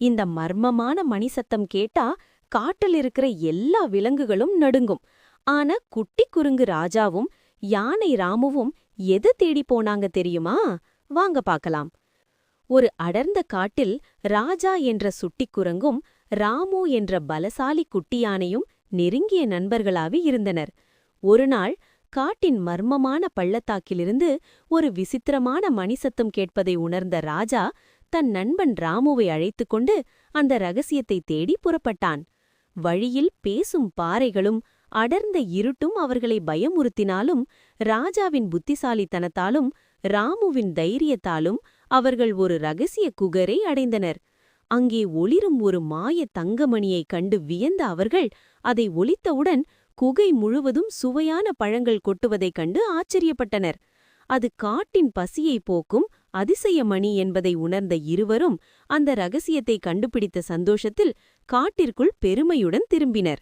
இந்த மர்மமான மணி சத்தம் கேட்டா காட்டில் இருக்கிற எல்லா விலங்குகளும் நடுங்கும். ஆனா குட்டி குறுங்கு ராஜாவும் யானை ராமுவும் எது தேடி போனாங்க தெரியுமா? வாங்க பார்க்கலாம். ஒரு அடர்ந்த காட்டில் ராஜா என்ற சுட்டிக் குரங்கும் ராமு என்ற பலசாலி குட்டி யானையும் நெருங்கிய நண்பர்களாக இருந்தனர். ஒருநாள் காட்டின் மர்மமான பள்ளத்தாக்கிலிருந்து ஒரு விசித்திரமான மணிசத்தம் கேட்பதை உணர்ந்த ராஜா தன் நண்பன் ராமுவை அழைத்துக் கொண்டு அந்த ரகசியத்தை தேடி புறப்பட்டான். வழியில் பேசும் பாறைகளும் அடர்ந்த இருட்டும் அவர்களை பயமுறுத்தினாலும் ராஜாவின் புத்திசாலித்தனத்தாலும் ராமுவின் தைரியத்தாலும் அவர்கள் ஒரு ரகசிய குகரை அடைந்தனர். அங்கே ஒளிரும் ஒரு மாய தங்கமணியைக் கண்டு வியந்த அவர்கள் அதை ஒலித்தவுடன் குகை முழுவதும் சுவையான பழங்கள் கொட்டுவதைக் கண்டு ஆச்சரியப்பட்டனர். அது காட்டின் பசியை போக்கும் அதிசய மணி என்பதை உணர்ந்த இருவரும் அந்த ரகசியத்தை கண்டுபிடித்த சந்தோஷத்தில் காட்டிற்குள் பெருமையுடன் திரும்பினர்.